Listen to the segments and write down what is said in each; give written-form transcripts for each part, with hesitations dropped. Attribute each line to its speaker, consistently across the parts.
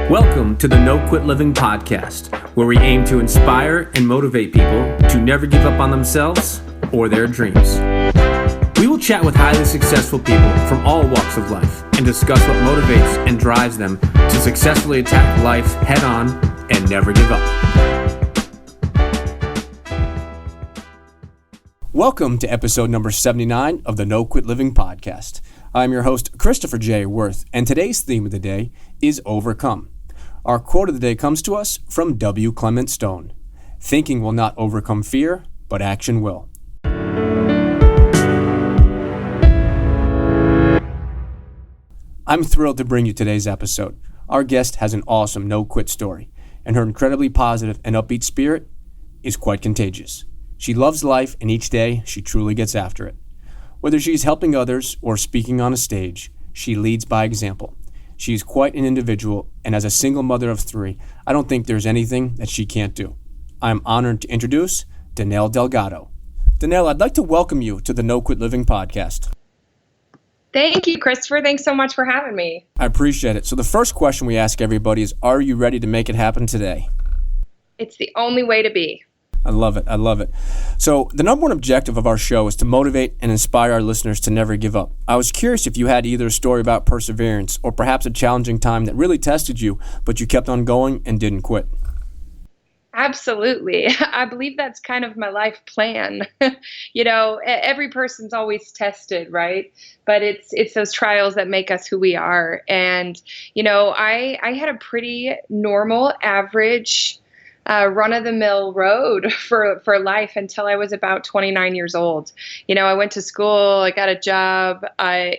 Speaker 1: Welcome to the No Quit Living podcast, where we aim to inspire and motivate people to never give up on themselves or their dreams. We will chat with highly successful people from all walks of life and discuss what motivates and drives them to successfully attack life head on and never give up. Welcome to episode number 79 of the No Quit Living podcast. I'm your host, Christopher J. Worth, and today's theme of the day is overcome. Our quote of the day comes to us from W. Clement Stone. Thinking will not overcome fear, but action will. I'm thrilled to bring you today's episode. Our guest has an awesome no-quit story, and her incredibly positive and upbeat spirit is quite contagious. She loves life, and each day she truly gets after it. Whether she's helping others or speaking on a stage, she leads by example. She is quite an individual, and as a single mother of three, I don't think there's anything that she can't do. I am honored to introduce Danelle Delgado. Danelle, I'd like to welcome you to the No Quit Living podcast.
Speaker 2: Thank you, Christopher. Thanks so much for having me.
Speaker 1: I appreciate it. So the first question we ask everybody is, are you ready to make it happen today?
Speaker 2: It's the only way to be.
Speaker 1: I love it. So the number one objective of our show is to motivate and inspire our listeners to never give up. I was curious if you had either a story about perseverance or perhaps a challenging time that really tested you, but you kept on going and didn't quit.
Speaker 2: Absolutely. I believe that's kind of my life plan. Every person's always tested, right? But it's those trials that make us who we are. And, I had a pretty normal, average run-of-the-mill road for life until I was about 29 years old. I went to school, I got a job, I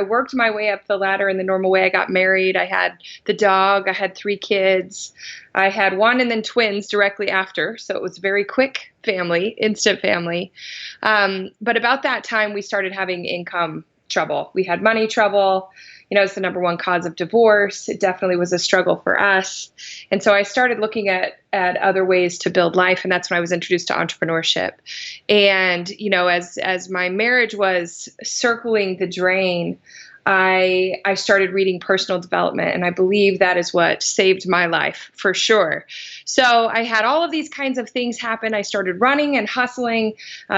Speaker 2: worked my way up the ladder in the normal way. I got married, I had the dog, I had 3 kids. I had one and then twins directly after, so it was very quick family, instant family. But about that time, we started having income trouble. We had money trouble. It's the number one cause of divorce. It definitely was a struggle for us. And so I started looking at other ways to build life. And that's when I was introduced to entrepreneurship. And, as my marriage was circling the drain, I started reading personal development, and I believe that is what saved my life for sure. So I had all of these kinds of things happen. I started running and hustling,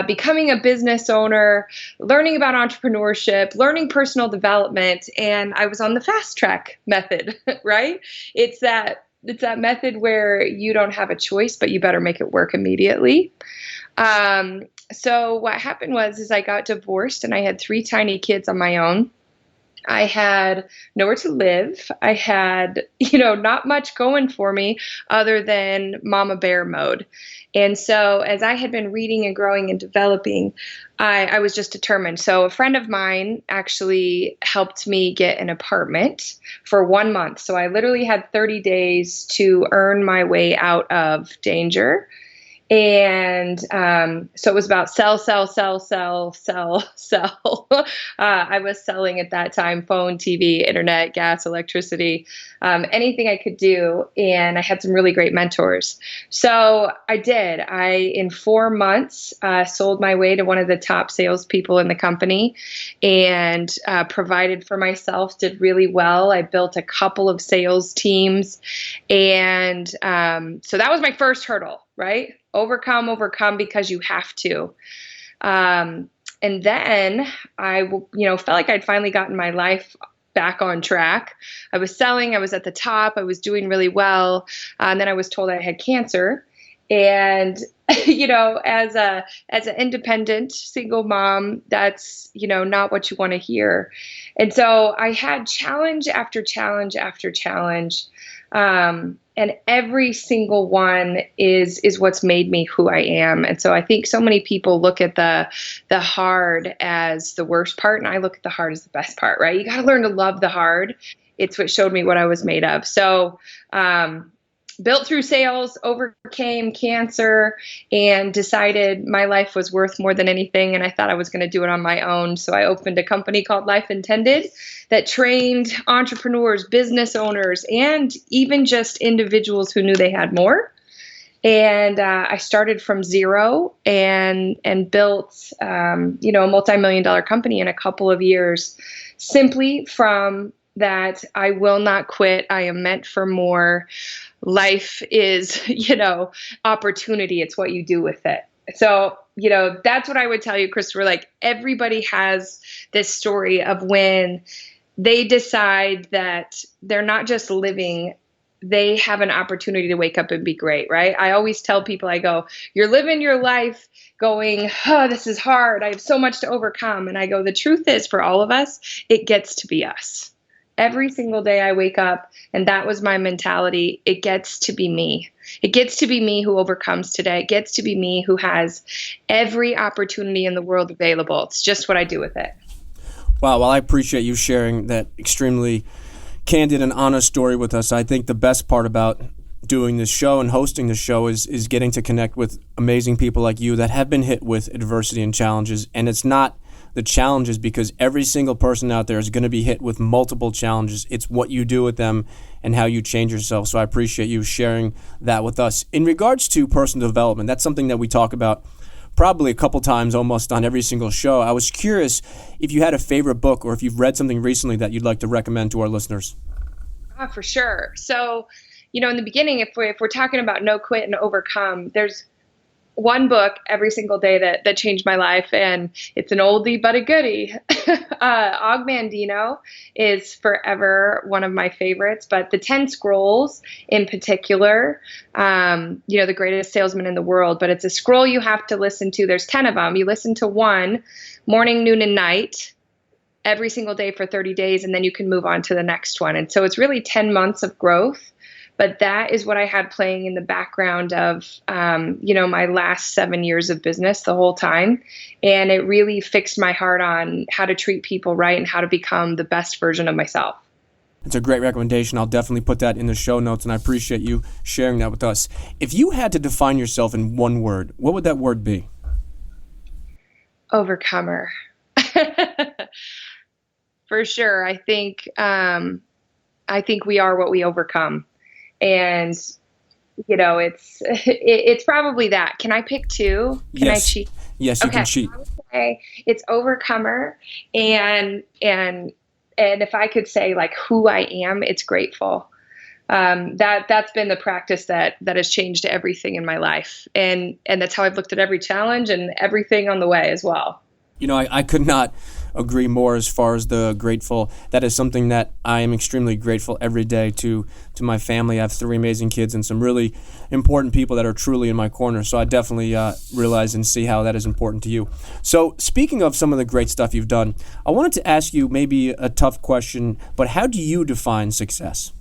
Speaker 2: becoming a business owner, learning about entrepreneurship, learning personal development, and I was on the fast track method, right? It's that method where you don't have a choice, but you better make it work immediately. So what happened was I got divorced, and I had 3 tiny kids on my own. I had nowhere to live. I had, not much going for me other than mama bear mode. And so as I had been reading and growing and developing, I was just determined. So a friend of mine actually helped me get an apartment for 1 month. So I literally had 30 days to earn my way out of danger. And so it was about sell. I was selling at that time, phone, TV, internet, gas, electricity, anything I could do. And I had some really great mentors. So I did. In 4 months, sold my way to one of the top salespeople in the company and provided for myself, did really well. I built a couple of sales teams. And so that was my first hurdle, right? Overcome because you have to. And then I, felt like I'd finally gotten my life back on track. I was selling, I was at the top, I was doing really well. And then I was told I had cancer. And, as an independent single mom, that's, not what you want to hear. And so I had challenge after challenge after challenge. And every single one is what's made me who I am. And so I think so many people look at the hard as the worst part, and I look at the hard as the best part, right? You got to learn to love the hard. It's what showed me what I was made of. So, built through sales, overcame cancer, and decided my life was worth more than anything. And I thought I was going to do it on my own. So I opened a company called Life Intended that trained entrepreneurs, business owners, and even just individuals who knew they had more. And I started from zero and built, a multi-million-dollar company in a couple of years, simply from that I will not quit. I am meant for more. Life is, opportunity. It's what you do with it. So, that's what I would tell you, Christopher. Like, everybody has this story of when they decide that they're not just living, they have an opportunity to wake up and be great, right? I always tell people, I go, you're living your life going, oh, this is hard. I have so much to overcome. And I go, the truth is, for all of us, it gets to be us. Every single day I wake up, and that was my mentality. It gets to be me. It gets to be me who overcomes today. It gets to be me who has every opportunity in the world available. It's just what I do with it.
Speaker 1: Wow, well, I appreciate you sharing that extremely candid and honest story with us. I think the best part about doing this show and hosting the show is getting to connect with amazing people like you that have been hit with adversity and challenges. And it's not the challenges, because every single person out there is going to be hit with multiple challenges. It's what you do with them and how you change yourself. So I appreciate you sharing that with us. In regards to personal development, that's something that we talk about probably a couple times almost on every single show. I was curious if you had a favorite book or if you've read something recently that you'd like to recommend to our listeners.
Speaker 2: For sure. So, in the beginning, if we're talking about no quit and overcome, there's one book every single day that changed my life, and it's an oldie but a goodie. Og Mandino is forever one of my favorites, but the 10 Scrolls in particular, the greatest salesman in the world, but it's a scroll you have to listen to. There's 10 of them. You listen to one morning, noon, and night every single day for 30 days, and then you can move on to the next one. And so it's really 10 months of growth. But that is what I had playing in the background of, my last 7 years of business the whole time. And it really fixed my heart on how to treat people right and how to become the best version of myself.
Speaker 1: It's a great recommendation. I'll definitely put that in the show notes, and I appreciate you sharing that with us. If you had to define yourself in one word, what would that word be?
Speaker 2: Overcomer. For sure. I think we are what we overcome. And, it's probably that. Can I pick two? Can I cheat?
Speaker 1: Yes, you can cheat.
Speaker 2: I would say it's overcomer. And if I could say like who I am, it's grateful. That's been the practice that has changed everything in my life. And that's how I've looked at every challenge and everything on the way as well.
Speaker 1: I could not agree more as far as the grateful. That is something that I am extremely grateful every day to my family. I have 3 amazing kids and some really important people that are truly in my corner. So I definitely realize and see how that is important to you. So speaking of some of the great stuff you've done, I wanted to ask you maybe a tough question, but how do you define success?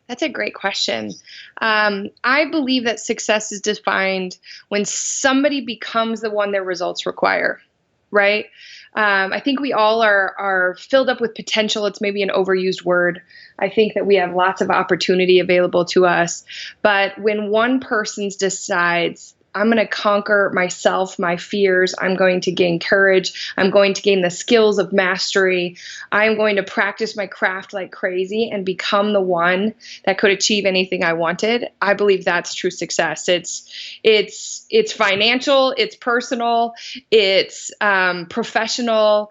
Speaker 2: That's a great question. I believe that success is defined when somebody becomes the one their results require, right? I think we all are filled up with potential. It's maybe an overused word. I think that we have lots of opportunity available to us. But when one person decides, I'm going to conquer myself, my fears. I'm going to gain courage. I'm going to gain the skills of mastery. I'm going to practice my craft like crazy and become the one that could achieve anything I wanted. I believe that's true success. It's financial, it's personal, it's professional.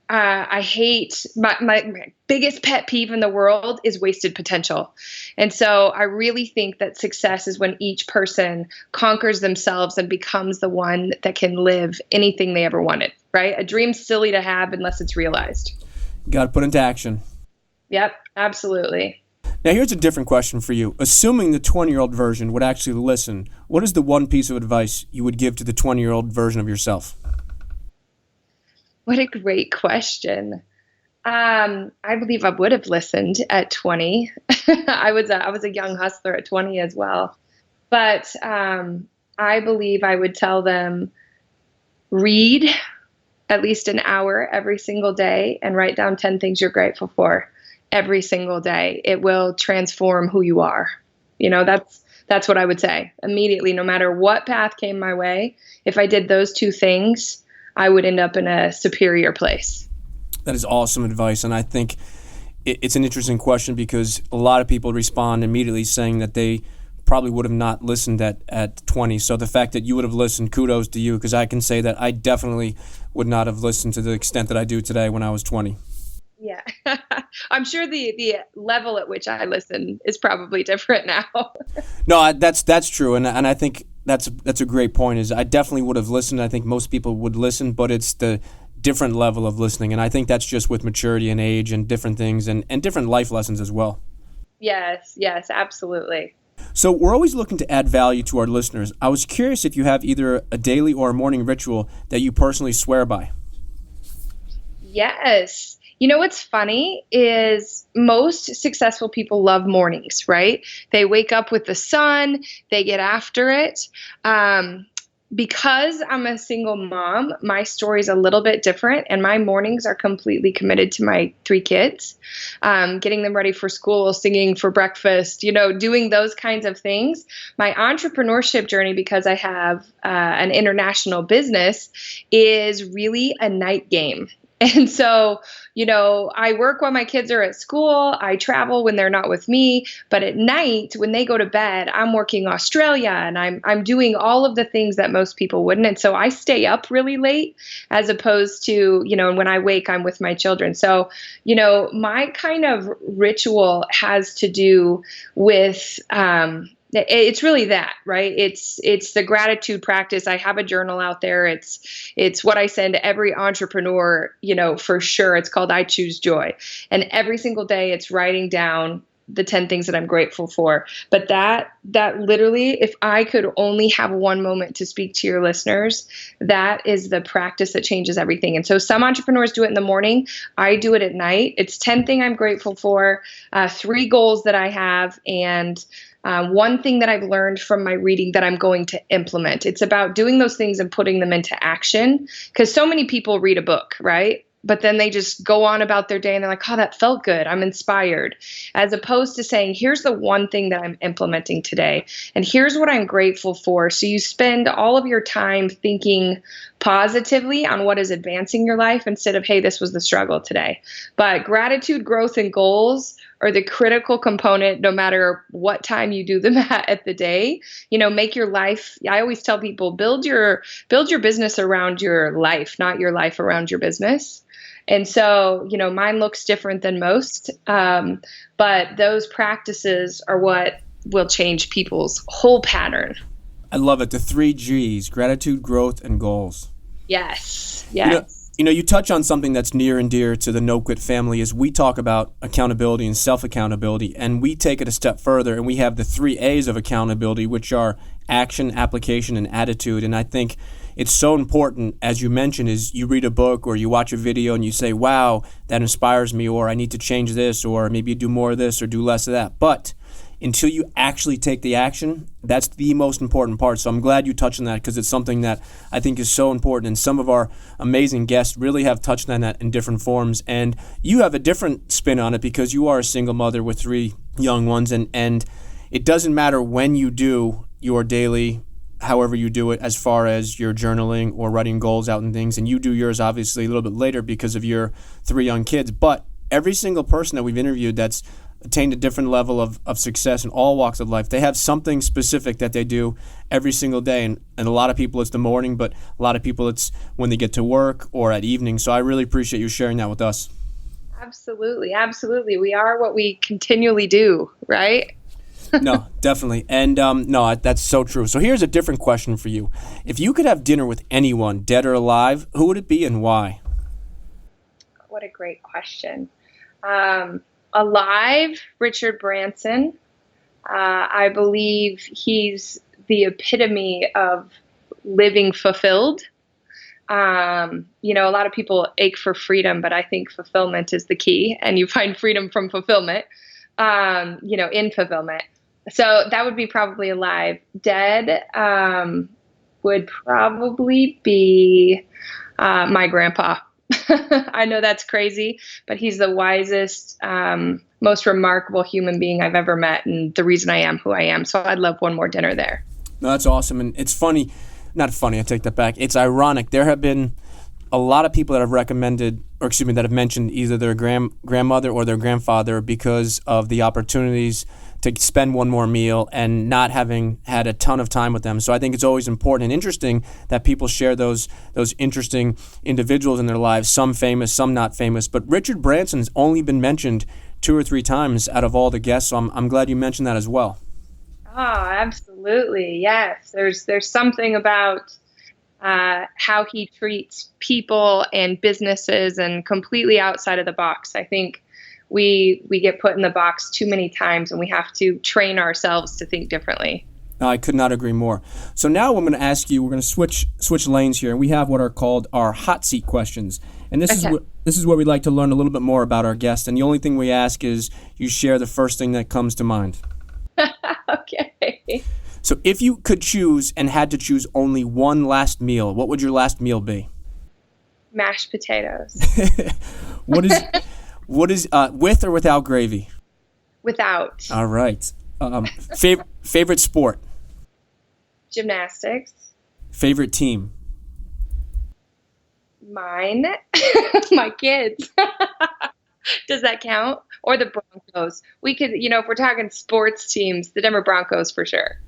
Speaker 2: I hate my biggest pet peeve in the world is wasted potential. And so I really think that success is when each person conquers themselves and becomes the one that can live anything they ever wanted, right? A dream's silly to have unless it's realized.
Speaker 1: Got to put into action.
Speaker 2: Yep, absolutely.
Speaker 1: Now here's a different question for you. Assuming the 20-year-old version would actually listen, what is the one piece of advice you would give to the 20-year-old version of yourself?
Speaker 2: What a great question. I believe I would have listened at 20. I was a young hustler at 20 as well. But I believe I would tell them, read at least an hour every single day and write down 10 things you're grateful for every single day. It will transform who you are. That's what I would say immediately, no matter what path came my way. If I did those 2 things, I would end up in a superior place.
Speaker 1: That is awesome advice, and I think it's an interesting question because a lot of people respond immediately saying that they probably would have not listened at 20. So the fact that you would have listened, kudos to you, because I can say that I definitely would not have listened to the extent that I do today when I was 20.
Speaker 2: Yeah. I'm sure the level at which I listen is probably different now.
Speaker 1: No, that's true, and I think that's a great point. Is I definitely would have listened. I think most people would listen, but it's the different level of listening, and I think that's just with maturity and age and different things and different life lessons as well.
Speaker 2: Yes, absolutely.
Speaker 1: So we're always looking to add value to our listeners. I was curious if you have either a daily or a morning ritual that you personally swear by.
Speaker 2: Yes. You know what's funny is most successful people love mornings, right? They wake up with the sun, they get after it. Because I'm a single mom, my story is a little bit different, and my mornings are completely committed to my three kids, getting them ready for school, singing for breakfast, doing those kinds of things. My entrepreneurship journey, because I have an international business, is really a night game. And so, I work while my kids are at school. I travel when they're not with me. But at night, when they go to bed, I'm working Australia and I'm doing all of the things that most people wouldn't. And so I stay up really late as opposed to, when I wake, I'm with my children. So, my kind of ritual has to do with, it's really that, right? It's the gratitude practice. I have a journal out there. It's what I send every entrepreneur, for sure. It's called I Choose Joy. And every single day it's writing down the 10 things that I'm grateful for. But that literally, if I could only have one moment to speak to your listeners, that is the practice that changes everything. And so some entrepreneurs do it in the morning. I do it at night. It's 10 things I'm grateful for, 3 goals that I have, and one thing that I've learned from my reading that I'm going to implement. It's about doing those things and putting them into action, because so many people read a book, right? But then they just go on about their day and they're like, oh, that felt good. I'm inspired. As opposed to saying, here's the one thing that I'm implementing today. And here's what I'm grateful for. So you spend all of your time thinking positively on what is advancing your life instead of, hey, this was the struggle today. But gratitude, growth, and goals are the critical component no matter what time you do them at the day. Make your life. I always tell people, build your business around your life, not your life around your business. And so, mine looks different than most, but those practices are what will change people's whole pattern.
Speaker 1: I love it. The 3 G's: gratitude, growth, and goals.
Speaker 2: Yes.
Speaker 1: You touch on something that's near and dear to the No Quit family is we talk about accountability and self-accountability, and we take it a step further, and we have the 3 A's of accountability, which are action, application, and attitude. And I think it's so important, as you mentioned, is you read a book or you watch a video and you say, wow, that inspires me, or I need to change this, or maybe do more of this or do less of that. But until you actually take the action, that's the most important part. So I'm glad you touched on that, because it's something that I think is so important. And some of our amazing guests really have touched on that in different forms. And you have a different spin on it because you are a single mother with 3 young ones. And it doesn't matter when you do your daily, however you do it, as far as your journaling or writing goals out and things. And you do yours obviously a little bit later because of your 3 young kids. But every single person that we've interviewed that's attained a different level of success in all walks of life, they have something specific that they do every single day. And a lot of people it's the morning, but a lot of people it's when they get to work or at evening. So I really appreciate you sharing that with us.
Speaker 2: Absolutely. We are what we continually do, right?
Speaker 1: No, definitely. And no, that's so true. So here's a different question for you. If you could have dinner with anyone, dead or alive, who would it be and why?
Speaker 2: What a great question. Alive, Richard Branson. I believe he's the epitome of living fulfilled. A lot of people ache for freedom, but I think fulfillment is the key, and you find freedom from fulfillment, in fulfillment. So that would be probably alive. Dead would probably be my grandpa. I know that's crazy, but he's the wisest, most remarkable human being I've ever met, and the reason I am who I am. So I'd love one more dinner there.
Speaker 1: No, that's awesome. And it's funny, not funny, I take that back. It's ironic. There have been a lot of people that have recommended, or excuse me, that have mentioned either their grandmother or their grandfather because of the opportunities to spend one more meal and not having had a ton of time with them. So I think it's always important and interesting that people share those interesting individuals in their lives, some famous, some not famous. But Richard Branson's only been mentioned 2 or 3 times out of all the guests, so I'm glad you mentioned that as well.
Speaker 2: Oh, absolutely. Yes. There's something about how he treats people and businesses and completely outside of the box. I think we get put in the box too many times, and we have to train ourselves to think differently.
Speaker 1: No, I could not agree more. So now I'm going to ask you, we're going to switch lanes here, and we have what are called our hot seat questions. And this is where we like to learn a little bit more about our guest. And the only thing we ask is you share the first thing that comes to mind.
Speaker 2: Okay.
Speaker 1: So if you could choose and had to choose only one last meal, what would your last meal be?
Speaker 2: Mashed potatoes.
Speaker 1: What is with or without gravy?
Speaker 2: Without.
Speaker 1: All right. Favorite sport?
Speaker 2: Gymnastics.
Speaker 1: Favorite team?
Speaker 2: Mine. My kids. Does that count? Or the Broncos? We could, if we're talking sports teams, the Denver Broncos for sure.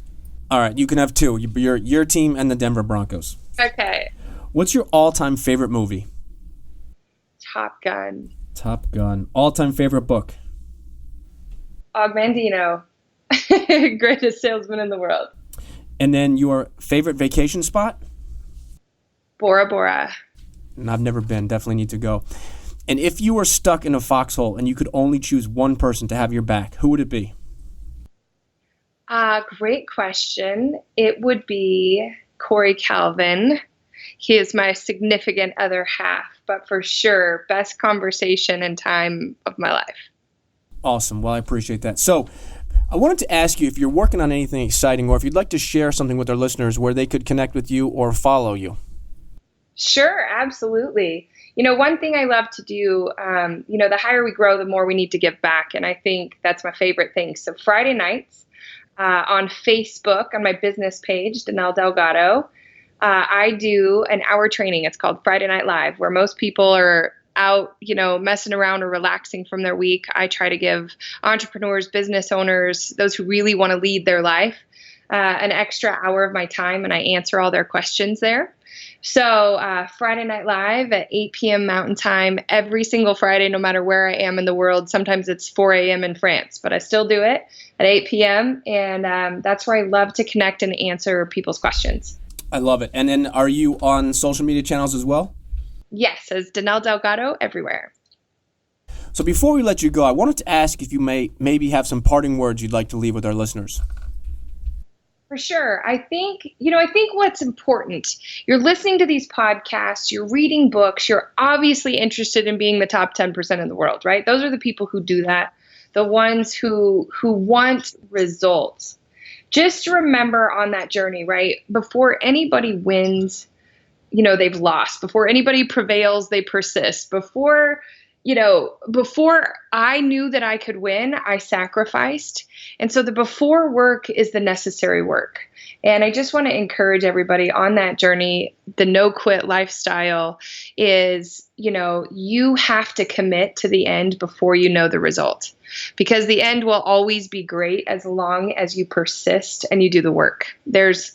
Speaker 1: All right, you can have 2. Your team and the Denver Broncos.
Speaker 2: Okay.
Speaker 1: What's your all-time favorite movie?
Speaker 2: Top Gun.
Speaker 1: Top Gun. All-time favorite book?
Speaker 2: Augmentino. Greatest salesman in the world.
Speaker 1: And then your favorite vacation spot?
Speaker 2: Bora Bora.
Speaker 1: I've never been. Definitely need to go. And if you were stuck in a foxhole and you could only choose one person to have your back, who would it be?
Speaker 2: Great question. It would be Corey Calvin. He is my significant other half, but for sure, best conversation and time of my life.
Speaker 1: Awesome. Well, I appreciate that. So I wanted to ask you if you're working on anything exciting or if you'd like to share something with our listeners where they could connect with you or follow you.
Speaker 2: Sure, absolutely. One thing I love to do, the higher we grow, the more we need to give back. And I think that's my favorite thing. So Friday nights on Facebook, on my business page, Danelle Delgado, I do an hour training. It's called Friday Night Live, where most people are out, messing around or relaxing from their week. I try to give entrepreneurs, business owners, those who really want to lead their life, an extra hour of my time, and I answer all their questions there. So Friday Night Live at 8 p.m. Mountain Time every single Friday, no matter where I am in the world. Sometimes it's 4 a.m. in France, but I still do it at 8 p.m. And that's where I love to connect and answer people's questions.
Speaker 1: I love it. And then are you on social media channels as well?
Speaker 2: Yes, as Danelle Delgado everywhere.
Speaker 1: So before we let you go, I wanted to ask if you maybe have some parting words you'd like to leave with our listeners.
Speaker 2: For sure. I think what's important, you're listening to these podcasts, you're reading books, you're obviously interested in being the top 10% in the world, right? Those are the people who do that, the ones who want results. Just remember on that journey, right? Before anybody wins, they've lost. Before anybody prevails, they persist. Before I knew that I could win, I sacrificed. And so the before work is the necessary work. And I just want to encourage everybody on that journey. The no quit lifestyle is, you have to commit to the end before you know the result, because the end will always be great as long as you persist and you do the work. There's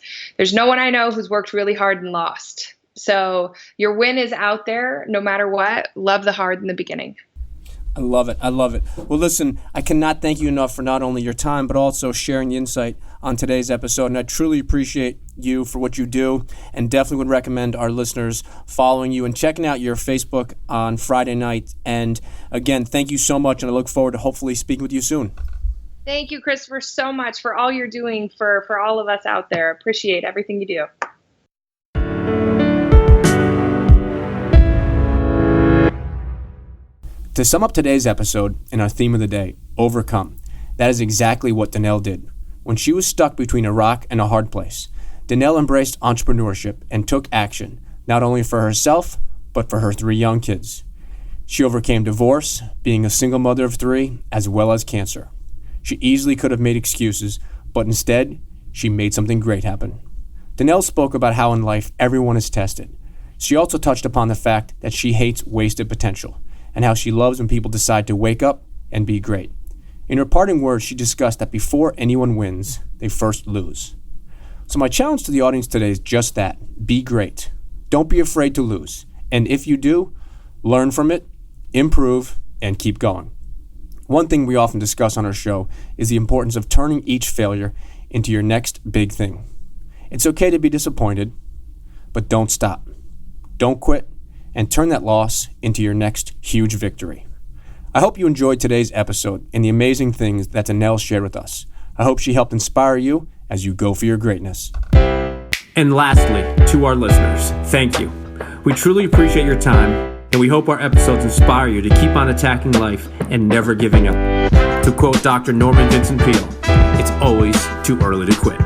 Speaker 2: no one I know who's worked really hard and lost. So your win is out there no matter what. Love the hard in the beginning.
Speaker 1: I love it. Well, listen, I cannot thank you enough for not only your time, but also sharing the insight on today's episode. And I truly appreciate you for what you do, and definitely would recommend our listeners following you and checking out your Facebook on Friday night. And again, thank you so much, and I look forward to hopefully speaking with you soon.
Speaker 2: Thank you, Christopher, so much for all you're doing for all of us out there. Appreciate everything you do.
Speaker 1: To sum up today's episode and our theme of the day, overcome, that is exactly what Danelle did. When she was stuck between a rock and a hard place, Danelle embraced entrepreneurship and took action, not only for herself, but for her 3 young kids. She overcame divorce, being a single mother of 3, as well as cancer. She easily could have made excuses, but instead, she made something great happen. Danelle spoke about how in life everyone is tested. She also touched upon the fact that she hates wasted potential and how she loves when people decide to wake up and be great. In her parting words, she discussed that before anyone wins, they first lose. So my challenge to the audience today is just that. Be great. Don't be afraid to lose. And if you do, learn from it, improve, and keep going. One thing we often discuss on our show is the importance of turning each failure into your next big thing. It's okay to be disappointed, but don't stop. Don't quit, and turn that loss into your next huge victory. I hope you enjoyed today's episode and the amazing things that Danelle shared with us. I hope she helped inspire you as you go for your greatness. And lastly, to our listeners, thank you. We truly appreciate your time, and we hope our episodes inspire you to keep on attacking life and never giving up. To quote Dr. Norman Vincent Peale, it's always too early to quit.